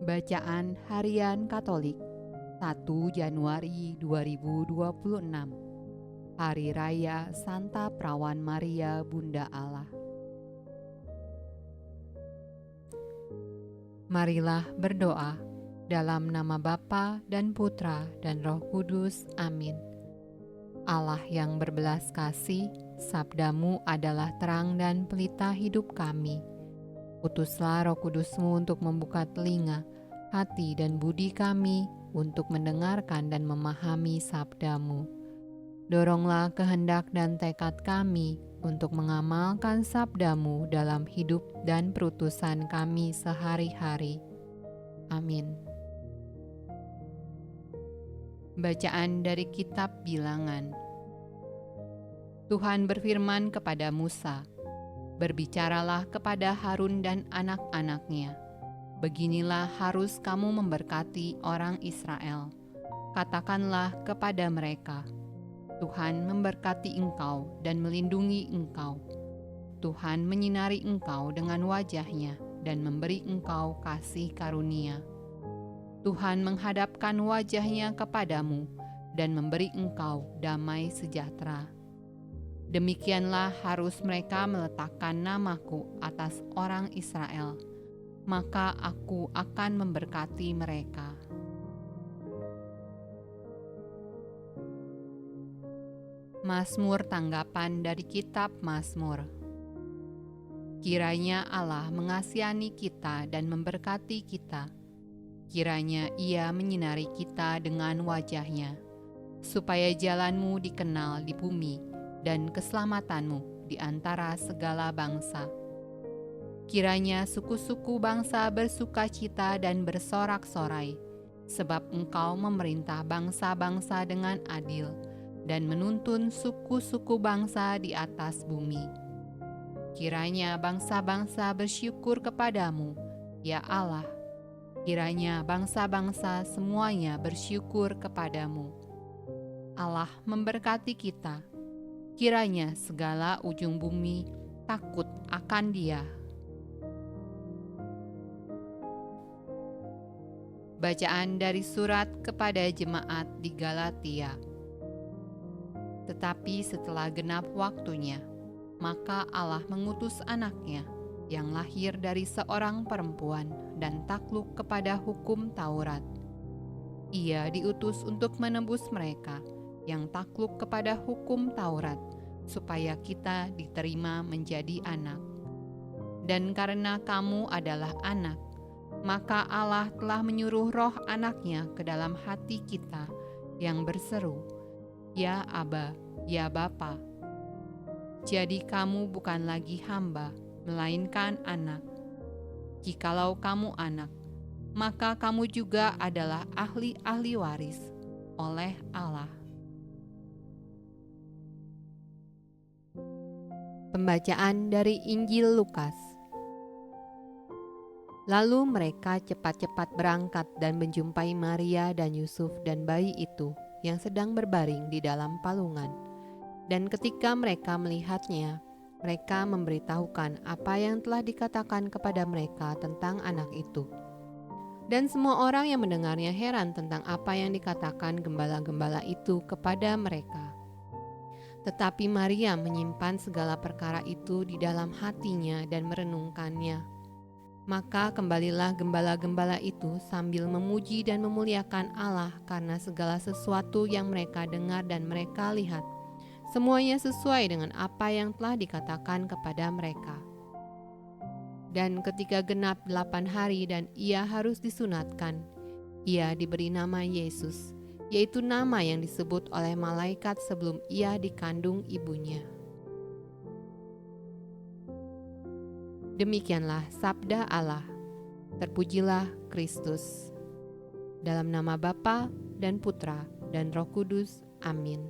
Bacaan Harian Katolik 1 Januari 2026, Hari Raya Santa Perawan Maria Bunda Allah. Marilah berdoa dalam nama Bapa dan Putra dan Roh Kudus. Amin. Allah yang berbelas kasih, sabdamu adalah terang dan pelita hidup kami. Utuslah Roh Kudus-Mu untuk membuka telinga, hati dan budi kami untuk mendengarkan dan memahami sabda-Mu. Doronglah kehendak dan tekad kami untuk mengamalkan sabda-Mu dalam hidup dan perutusan kami sehari-hari. Amin. Bacaan dari Kitab Bilangan. Tuhan berfirman kepada Musa, "Berbicaralah kepada Harun dan anak-anaknya. Beginilah harus kamu memberkati orang Israel. Katakanlah kepada mereka, Tuhan memberkati engkau dan melindungi engkau. Tuhan menyinari engkau dengan wajah-Nya dan memberi engkau kasih karunia. Tuhan menghadapkan wajah-Nya kepadamu dan memberi engkau damai sejahtera." Demikianlah harus mereka meletakkan namaku atas orang Israel, maka aku akan memberkati mereka. Mazmur tanggapan dari Kitab Mazmur. Kiranya Allah mengasihani kita dan memberkati kita. Kiranya Ia menyinari kita dengan wajah-Nya, supaya jalan-Mu dikenal di bumi dan keselamatanmu di antara segala bangsa. Kiranya suku-suku bangsa bersukacita dan bersorak-sorai, sebab Engkau memerintah bangsa-bangsa dengan adil dan menuntun suku-suku bangsa di atas bumi. Kiranya bangsa-bangsa bersyukur kepadamu, ya Allah. Kiranya bangsa-bangsa semuanya bersyukur kepadamu. Allah memberkati kita. Kiranya segala ujung bumi takut akan Dia. Bacaan dari surat kepada jemaat di Galatia. Tetapi setelah genap waktunya, maka Allah mengutus Anak-Nya yang lahir dari seorang perempuan dan takluk kepada hukum Taurat. Ia diutus untuk menebus mereka yang takluk kepada hukum Taurat, supaya kita diterima menjadi anak. Dan karena kamu adalah anak, maka Allah telah menyuruh roh Anak-Nya ke dalam hati kita yang berseru, "Ya Aba, ya Bapa." Jadi kamu bukan lagi hamba, melainkan anak. Jikalau kamu anak, maka kamu juga adalah ahli-ahli waris oleh Allah. Pembacaan dari Injil Lukas. Lalu mereka cepat-cepat berangkat dan menjumpai Maria dan Yusuf dan bayi itu yang sedang berbaring di dalam palungan. Dan ketika mereka melihatnya, mereka memberitahukan apa yang telah dikatakan kepada mereka tentang anak itu. Dan semua orang yang mendengarnya heran tentang apa yang dikatakan gembala-gembala itu kepada mereka. Tetapi Maria menyimpan segala perkara itu di dalam hatinya dan merenungkannya. Maka kembalilah gembala-gembala itu sambil memuji dan memuliakan Allah karena segala sesuatu yang mereka dengar dan mereka lihat. Semuanya sesuai dengan apa yang telah dikatakan kepada mereka. Dan ketika genap 8 hari dan ia harus disunatkan, ia diberi nama Yesus, yaitu nama yang disebut oleh malaikat sebelum ia dikandung ibunya. Demikianlah sabda Allah. Terpujilah Kristus. Dalam nama Bapa dan Putra dan Roh Kudus. Amin.